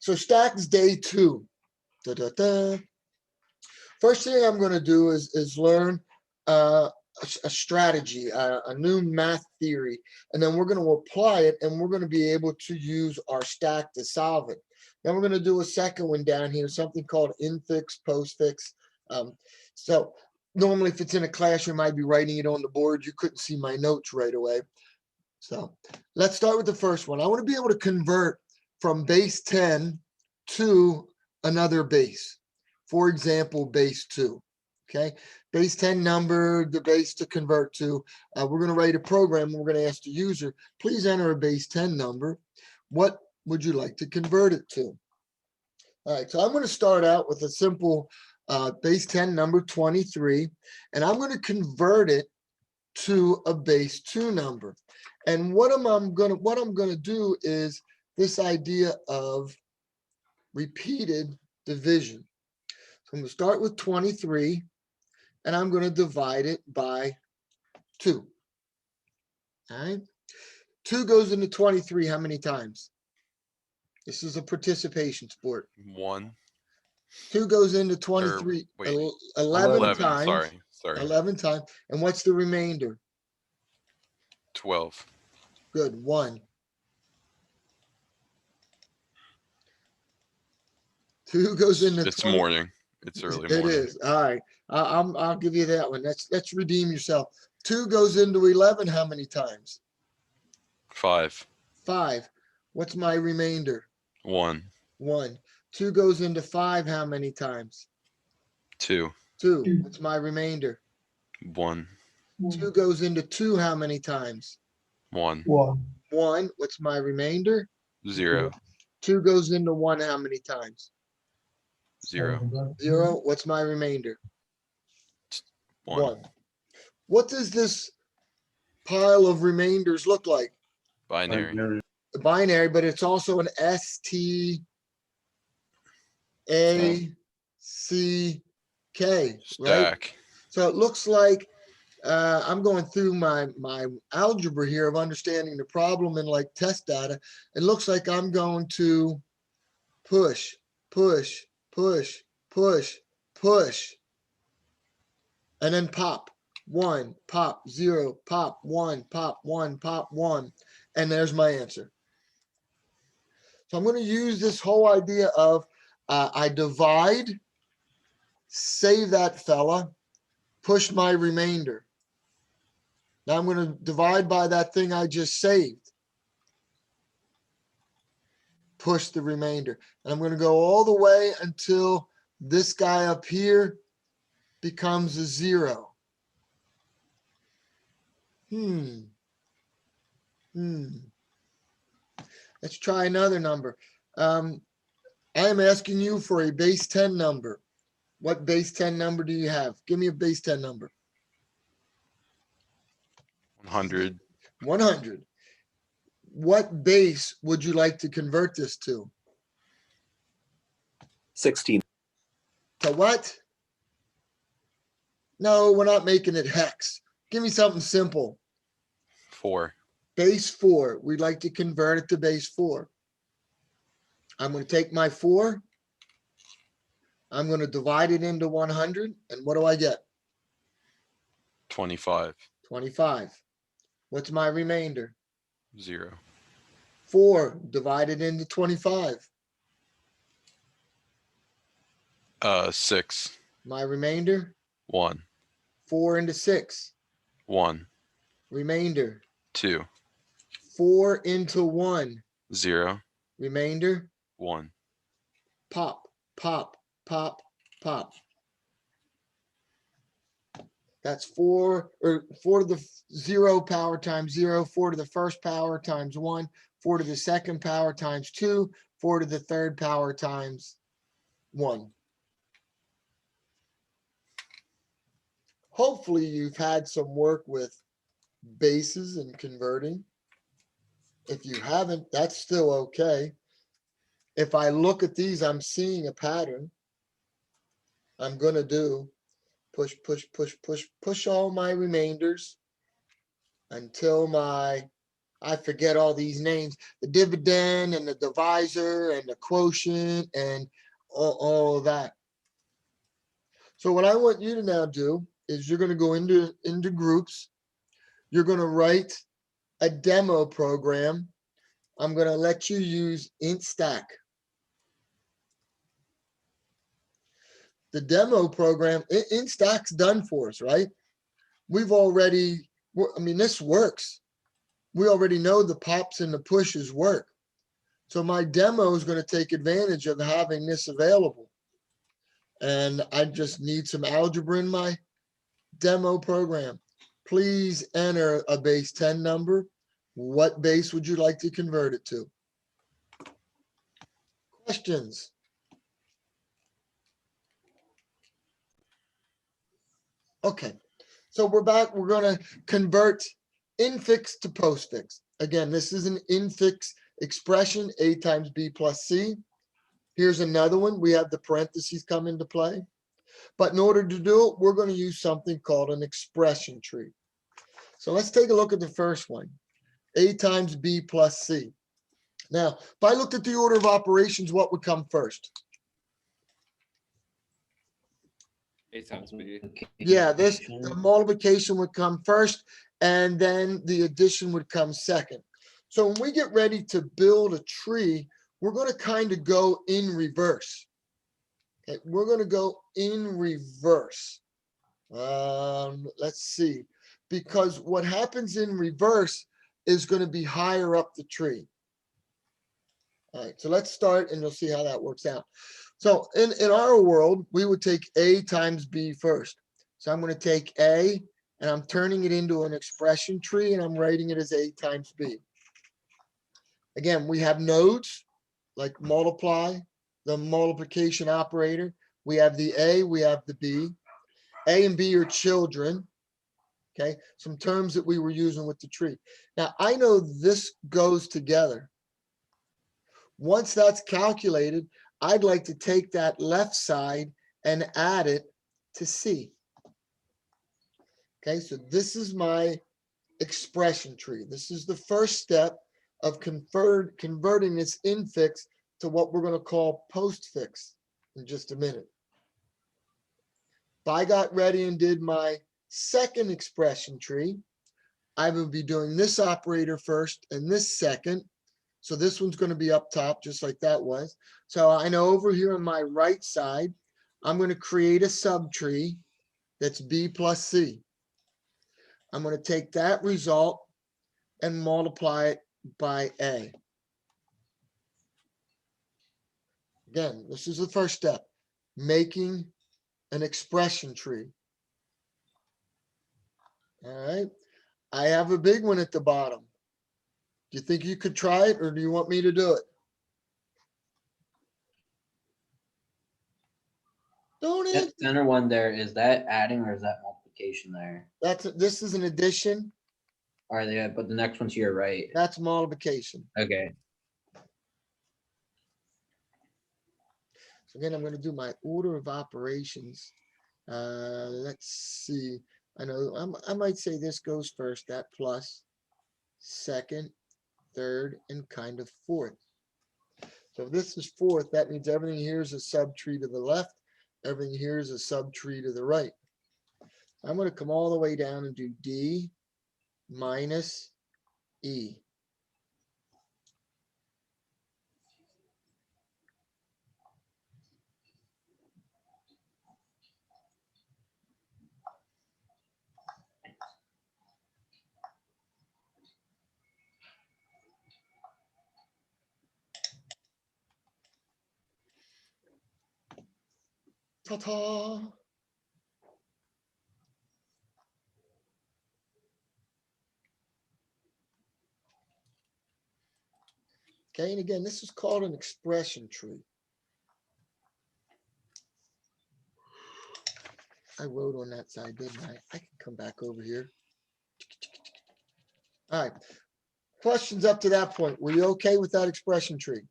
So stack is day 2. Da, da, da. First thing I'm going to do is learn a strategy, a new math theory, and then we're going to apply it, and we're going to be able to use our stack to solve it. Then we're going to do a second one down here, something called infix, postfix. So normally if it's in a classroom, I'd be writing it on the board. You couldn't see my notes right away. So let's start with the first one. I want to be able to convert from base 10 to another base. For example, base 2. Okay, base 10 number, the base to convert to. We're going to write a program. We're going to ask the user, please enter a base 10 number. What would you like to convert it to? All right, so I'm going to start out with a simple base 10 number 23, and I'm going to convert it to a base 2 number. And what I'm going to do is this idea of repeated division. So I'm going to start with 23, and I'm going to divide it by 2. All right. 2 goes into 23 how many times? This is a participation sport. 1. 2 goes into 23 11 times. Sorry. 11 times. And what's the remainder? 12. Good. 1. 2 goes into It's 20. morning. It's early morning. It is. All right. I'll give you that one. Let's redeem yourself. 2 goes into 11 how many times? 5. 5. What's my remainder? 1. 1. 2 goes into 5 how many times? 2. 2. What's my remainder? 1. 2 goes into 2 how many times? 1. 1. What's my remainder? 0. 2 goes into 1 how many times? 0. 0. What's my remainder? 1. What does this pile of remainders look like? Binary. Binary, but it's also an STACK, right? Stack. So it looks like I'm going through my algebra here of understanding the problem in like test data. It looks like I'm going to push, push, push, push, push, and then pop. 1, pop, 0, pop, 1, pop, 1, pop, 1. And there's my answer. So I'm going to use this whole idea of I divide, save that fella, push my remainder. Now I'm going to divide by that thing I just saved. Push the remainder. And I'm going to go all the way until this guy up here becomes a 0. Let's try another number. I am asking you for a base 10 number. What base 10 number do you have? Give me a base 10 number. 100. 100. What base would you like to convert this to? 16. To what? No, we're not making it hex. Give me something simple. 4. Base 4. We'd like to convert it to base 4. I'm going to take my 4. I'm going to divide it into 100. And what do I get? 25. 25. What's my remainder? 0. 4 divided into 25. 6. My remainder? 1. 4 into 6. 1. Remainder? 2. 4 into 1. 0. Remainder? 1. Pop, pop, pop, pop. That's 4 to the 0 power times 0, 4 to the first power times 1, 4 to the second power times 2, 4 to the third power times 1. Hopefully you've had some work with bases and converting. If you haven't, that's still okay. If I look at these, I'm seeing a pattern. I'm going to do push, push, push, push, push all my remainders until my I forget all these names, the dividend and the divisor and the quotient and all of that. So what I want you to now do is you're going to go into groups. You're going to write a demo program. I'm going to let you use int stack. The demo program, int stack's done for us, right? We've already, I mean, this works. We already know the pops and the pushes work. So my demo is going to take advantage of having this available. And I just need some algebra in my demo program. Please enter a base 10 number. What base would you like to convert it to? Questions? Okay, so we're back. We're going to convert infix to postfix. Again, this is an infix expression, a times b plus c. Here's another one. We have the parentheses come into play. But in order to do it, we're going to use something called an expression tree. So let's take a look at the first one, a times b plus c. Now, if I looked at the order of operations, what would come first? A times b. Yeah, the multiplication would come first, and then the addition would come second. So when we get ready to build a tree, we're going to kind of go in reverse. Okay, we're going to go in reverse. Let's see, because what happens in reverse is going to be higher up the tree. All right, so let's start and you'll see how that works out. So in our world, we would take a times b first. So I'm going to take a and I'm turning it into an expression tree and I'm writing it as a times b. Again, we have nodes like multiply, the multiplication operator. We have the a, we have the b. A and B are children, okay? Some terms that we were using with the tree. Now, I know this goes together. Once that's calculated, I'd like to take that left side and add it to C. Okay, so this is my expression tree. This is the first step of converting this infix to what we're going to call postfix in just a minute. If I got ready and did my second expression tree, I would be doing this operator first and this second. So this one's going to be up top just like that was. So I know over here on my right side, I'm going to create a subtree that's b plus c. I'm going to take that result and multiply it by a. Again, this is the first step, making an expression tree. All right. I have a big one at the bottom. Do you think you could try it or do you want me to do it? Don't That it? center one there, is that adding or is that multiplication there? This is an addition. Are they, but the next one to your right. That's multiplication. Okay. So again, I'm going to do my order of operations. Let's see. I know I might say this goes first, that plus, second, third, and kind of fourth. So if this is fourth, that means everything here is a subtree to the left. Everything here is a subtree to the right. I'm going to come all the way down and do D minus E. Ta-ta. Okay, and again, this is called an expression tree. I wrote on that side, didn't I? I can come back over here. All right. Questions up to that point. Were you okay with that expression tree?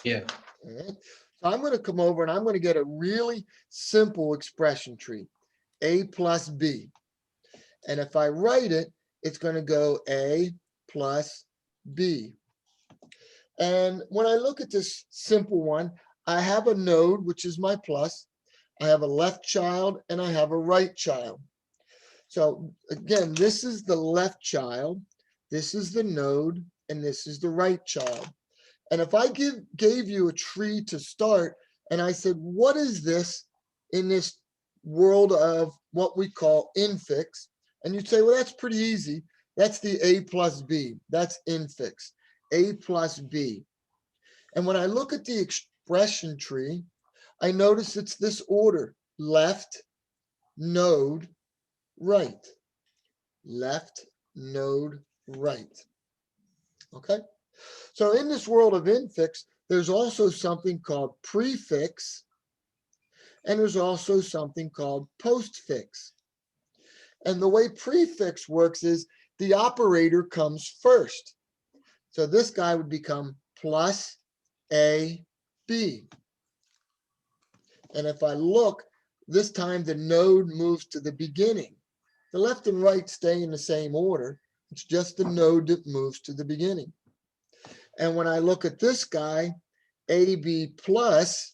Yeah. All right. So I'm going to come over and I'm going to get a really simple expression tree, a plus b. And if I write it, it's going to go A plus B. And when I look at this simple one, I have a node, which is my plus. I have a left child and I have a right child. So again, this is the left child, this is the node, and this is the right child. And if I gave you a tree to start, and I said, what is this in this world of what we call infix? And you'd say, well, that's pretty easy. That's the A plus B. That's infix, A plus B. And when I look at the expression tree, I notice it's this order: left, node, right. Left, node, right. Okay? So in this world of infix, there's also something called prefix, and there's also something called postfix. And the way prefix works is the operator comes first. So this guy would become plus A, B. And if I look, this time the node moves to the beginning. The left and right stay in the same order. It's just the node that moves to the beginning. And when I look at this guy, AB plus,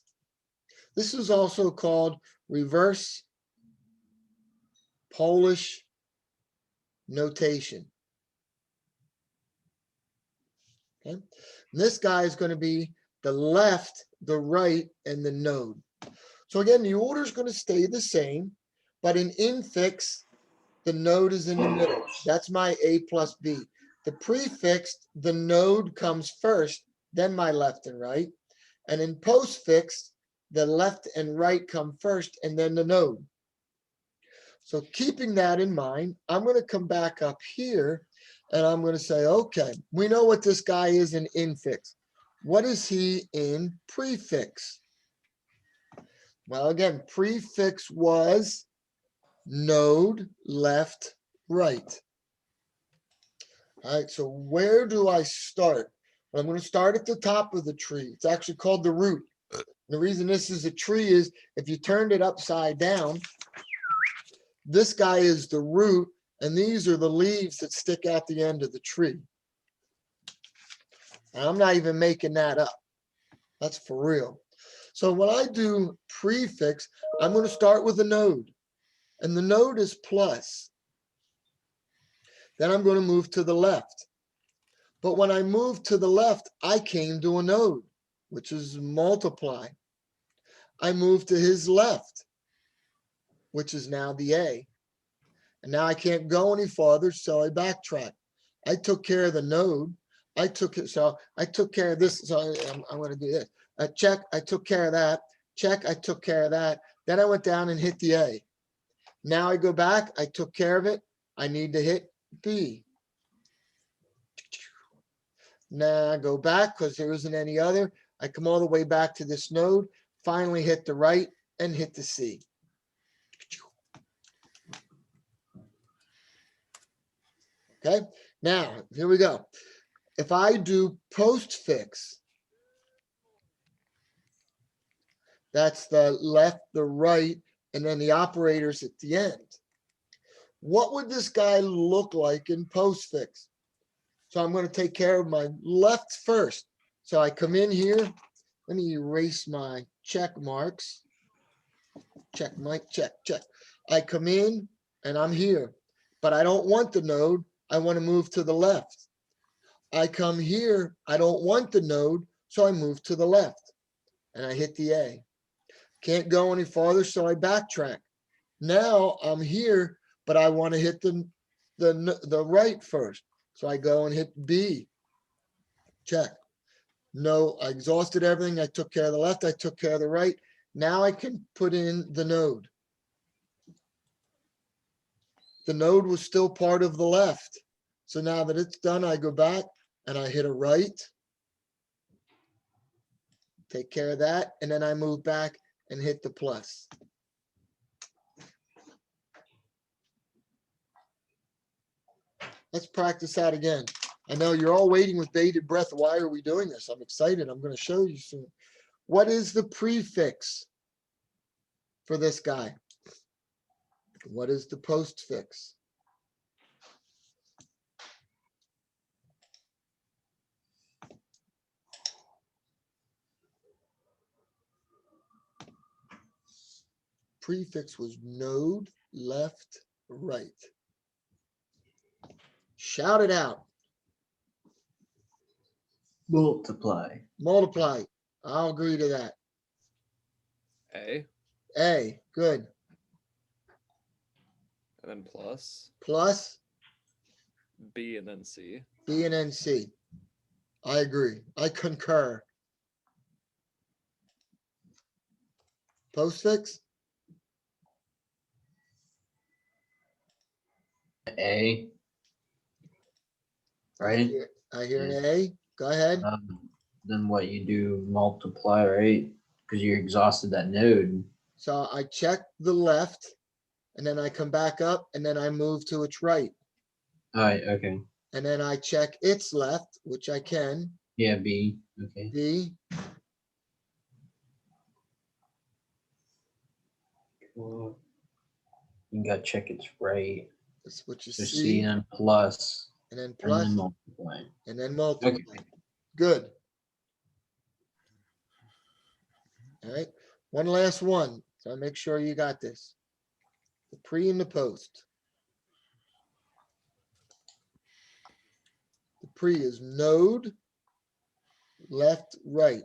this is also called reverse Polish notation. Okay. And this guy is going to be the left, the right, and the node. So again, the order is going to stay the same, but in infix, the node is in the middle. That's my A plus B. The prefix, the node comes first, then my left and right. And in postfix, the left and right come first, and then the node. So keeping that in mind, I'm going to come back up here, and I'm going to say, okay, we know what this guy is in infix. What is he in prefix? Well, again, prefix was node, left, right. All right, so where do I start? Well, I'm going to start at the top of the tree. It's actually called the root. The reason this is a tree is if you turned it upside down, this guy is the root, and these are the leaves that stick out the end of the tree. And I'm not even making that up. That's for real. So when I do prefix, I'm going to start with a node, and the node is plus. Then I'm going to move to the left. But when I move to the left, I came to a node, which is multiply. I move to his left, which is now the A. And now I can't go any farther, so I backtrack. I took care of the node. I took care of this. So I'm going to do this. Check, I took care of that. Check, I took care of that. Then I went down and hit the A. Now I go back, I took care of it. I need to hit B. Now I go back because there isn't any other. I come all the way back to this node, finally hit the right and hit the C. Okay, now here we go. If I do postfix, that's the left, the right, and then the operators at the end. What would this guy look like in postfix? So I'm going to take care of my left first. So I come in here. Let me erase my check marks. Check, Mike, check, check. I come in and I'm here, but I don't want the node. I want to move to the left. I come here. I don't want the node, so I move to the left and I hit the A. Can't go any farther, so I backtrack. Now I'm here, but I want to hit the right first. So I go and hit B. Check. No, I exhausted everything. I took care of the left. I took care of the right. Now I can put in the node. The node was still part of the left. So now that it's done, I go back and I hit a right. Take care of that. And then I move back and hit the plus. Let's practice that again. I know you're all waiting with bated breath. Why are we doing this? I'm excited. I'm going to show you soon. What is the prefix for this guy? What is the postfix? prefix was node, left, right. Shout it out. Multiply. Multiply. I'll agree to that. A, A, good. and then plus Plus B and then C. B and then C. I agree. I concur. Postfix? A. Right? I hear an A. Go ahead. Then what you do multiply, right? Because you exhausted that node. So I check the left and then I come back up and then I move to its right. All right, okay. And then I check its left, which I can. Yeah, B. Okay. B, Cool. You gotta check its right. which is So C C, and plus, and then and plus, then multiply. and then multiply. Good. All right. One last one. So I make sure you got this. The pre and the post. The pre is node, left, right,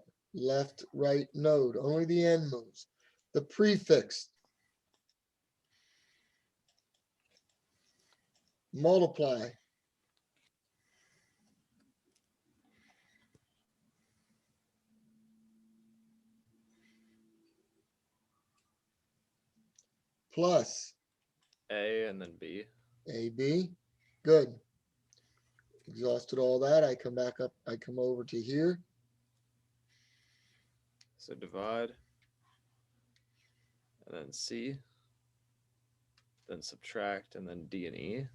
node. Only the end moves. The prefix. Multiply. Plus A and then B. AB. Good. Exhausted all that. I come back up. I come over to here. So divide. And then C. Then subtract and then D and E.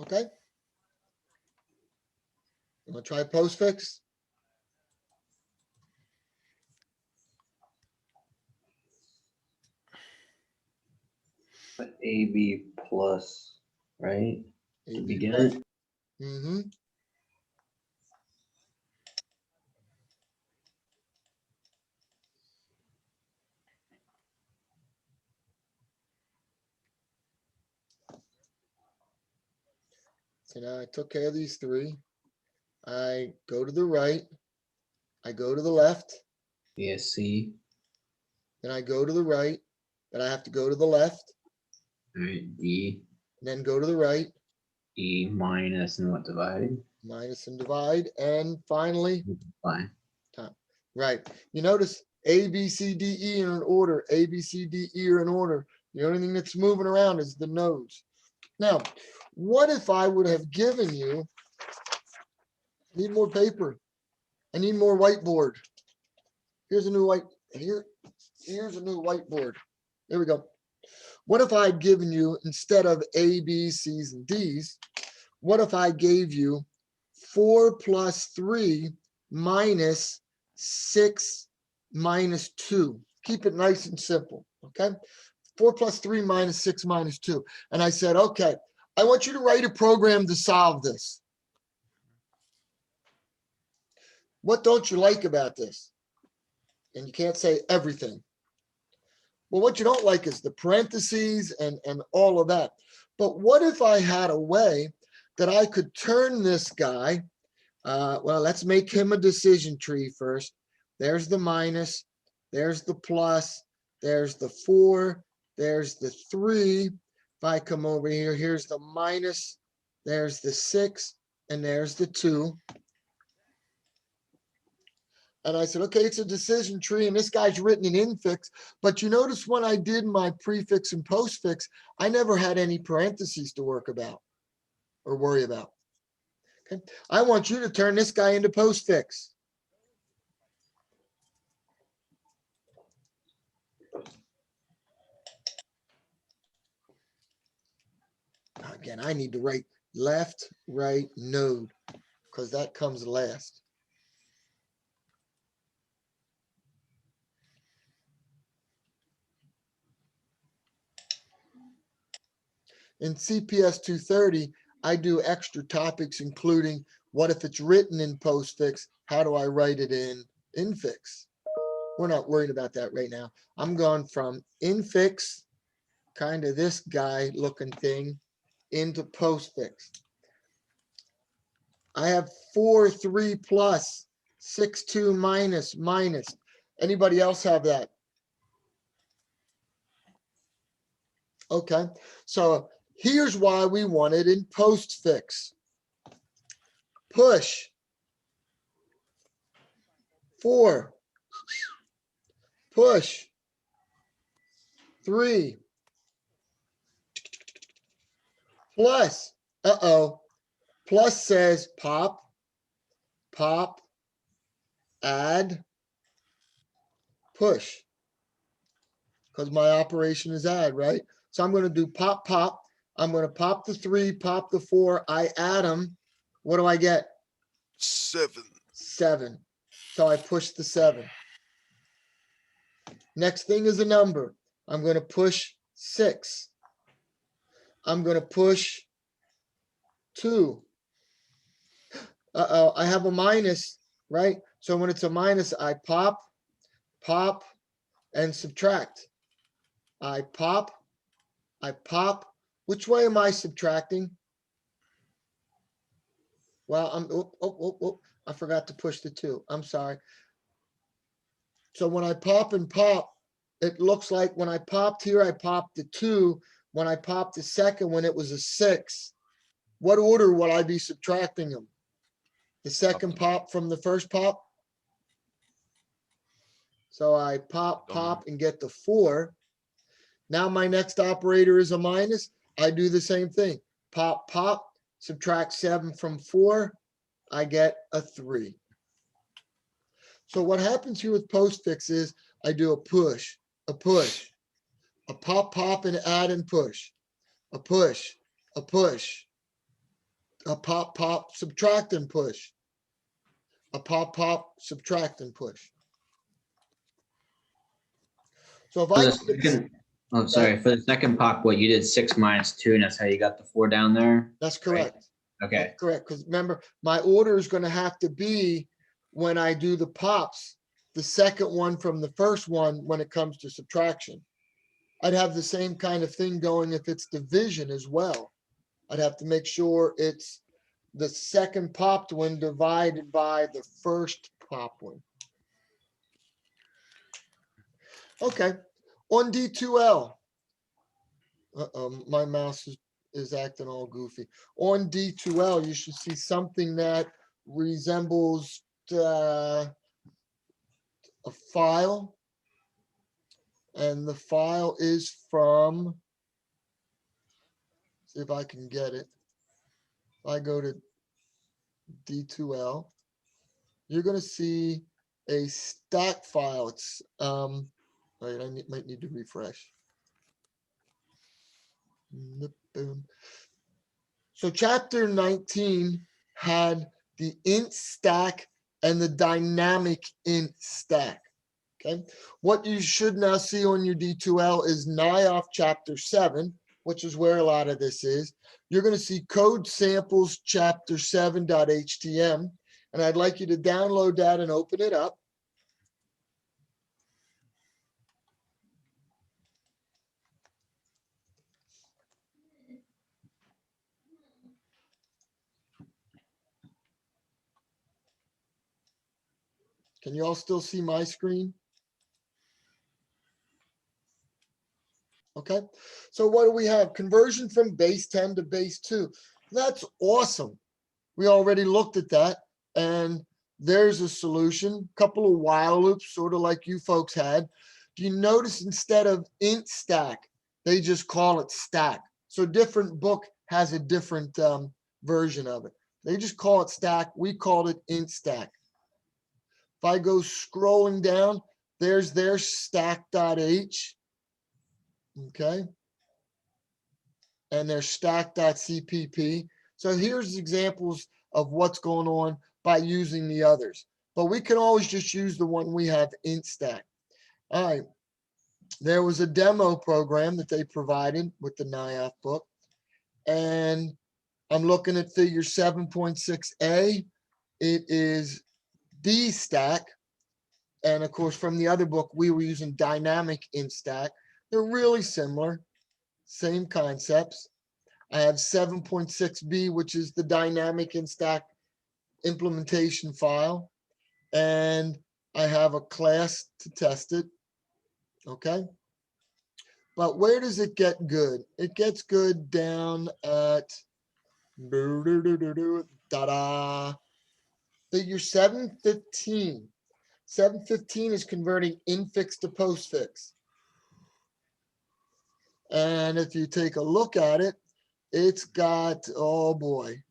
Okay. You want to try postfix? AB plus, right? To AB begin plus. it. Mm-hmm. So now I took care of these three. I go to the right. I go to the left. Yeah, C. Then I go to the right. But I have to go to the left. All right, D. And then go to the right. E minus and what divide? Minus and divide. And finally, Multiply. right. You notice A, B, C, D, E are in order. A, B, C, D, E are in order. The only thing that's moving around is the nodes. Now, what if I would have given you, I need more paper. I need more whiteboard. Here's a new here's a new whiteboard. There we go. What if I'd given you, instead of A, B, C's, and D's, what if I gave you 4 plus 3 minus 6 minus 2? Keep it nice and simple, okay? 4 plus 3 minus 6 minus 2. And I said, okay, I want you to write a program to solve this. What don't you like about this? And you can't say everything. Well, what you don't like is the parentheses and all of that. But what if I had a way that I could turn this guy, well, let's make him a decision tree first. There's the minus, there's the plus, there's the 4, there's the 3. If I come over here, here's the minus, there's the 6, and there's the 2. And I said, okay, it's a decision tree, and this guy's written in Infix. But you notice when I did my prefix and postfix, I never had any parentheses to work about or worry about. Okay, I want you to turn this guy into postfix. Again, I need to write left, right, node, because that comes last. In CPS 230, I do extra topics, including what if it's written in postfix? How do I write it in infix? We're not worried about that right now. I'm going from infix, kind of this guy looking thing, into postfix. I have 4, 3 plus, 6, 2 minus, minus. Anybody else have that? Okay, so here's why we want it in postfix. Push. 4. Push. 3. Plus. Uh-oh. Plus says pop, pop, add, push. Because my operation is add, right? So I'm going to do pop, pop. I'm going to pop the 3, pop the 4. I add them. What do I get? 7. 7. So I push the 7. Next thing is a number. I'm going to push 6. I'm going to push 2. Uh-oh, I have a minus, right? So when it's a minus, I pop, pop, and subtract. I pop, I pop. Which way am I subtracting? Well, I forgot to push the 2. I'm sorry. So when I pop and pop, it looks like when I popped here, I popped the 2. When I popped the second one, it was a 6. What order will I be subtracting them? The second pop from the first pop? So I pop, pop, and get the 4. Now my next operator is a minus. I do the same thing. Pop, pop, subtract 7 from 4. I get a 3. So what happens here with postfix is I do a push, a pop, pop, and add and push, a push, a push, a pop, pop, subtract and push, a pop, pop, subtract and push. So if For I the go to- second, oh, sorry, for the second pop, what you did 6 minus 2, and that's how you got the 4 down there? that's correct. Okay, That's correct. Because remember, my order is going to have to be when I do the pops, the second one from the first one when it comes to subtraction. I'd have the same kind of thing going if it's division as well. I'd have to make sure it's the second popped one divided by the first pop one. Okay, on D2L. My mouse is acting all goofy. On D2L, you should see something that resembles a file. And the file is from, see if I can get it. If I go to D2L, you're going to see a stack file. It's, wait, I might need to refresh. Boom. So chapter 19 had the int stack and the dynamic int stack. Okay, what you should now see on your D2L is NIOF chapter 7, which is where a lot of this is. You're going to see code samples chapter 7.htm, and I'd like you to download that and open it up. Can you all still see my screen? Okay, so what do we have? Conversion from base 10 to base 2. That's awesome. We already looked at that, and there's a solution. Couple of while loops, sort of like you folks had. Do you notice instead of int stack, they just call it stack? So different book has a different version of it. They just call it stack. We called it int stack. If I go scrolling down, there's their stack.h. Okay. And their stack.cpp. So here's examples of what's going on by using the others. But we can always just use the one we have, int stack. All right. There was a demo program that they provided with the NIOF book. And I'm looking at figure 7.6a. It is D stack. And of course, from the other book, we were using dynamic in stack. They're really similar, same concepts. I have 7.6b, which is the dynamic in stack implementation file. And I have a class to test it. Okay. But where does it get good? It gets good down at da-da, figure 715. 715 is converting infix to postfix. And if you take a look at it, it's got, oh boy,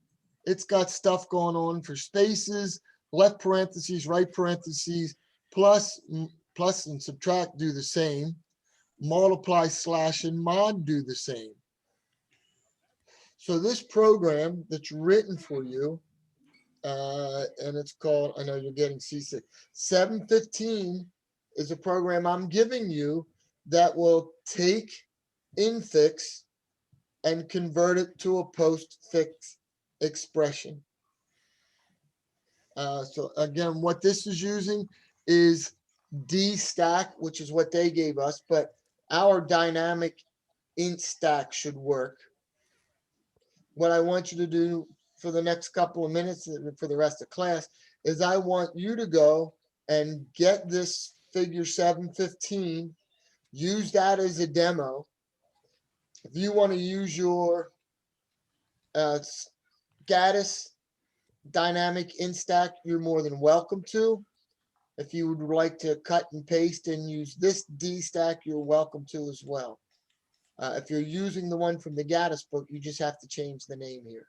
it's got stuff going on for spaces, left parentheses, right parentheses, plus and subtract do the same. Multiply, slash, and mod do the same. So this program that's written for you, and it's called, I know you're getting seasick, 715 is a program I'm giving you that will take infix and convert it to a postfix expression. So again, what this is using is D stack, which is what they gave us, but our dynamic int stack should work. What I want you to do for the next couple of minutes and for the rest of class is I want you to go and get this figure 715, use that as a demo. If you want to use your Gaddis dynamic int stack, you're more than welcome to. If you would like to cut and paste and use this D stack, you're welcome to as well. If you're using the one from the Gaddis book, you just have to change the name here.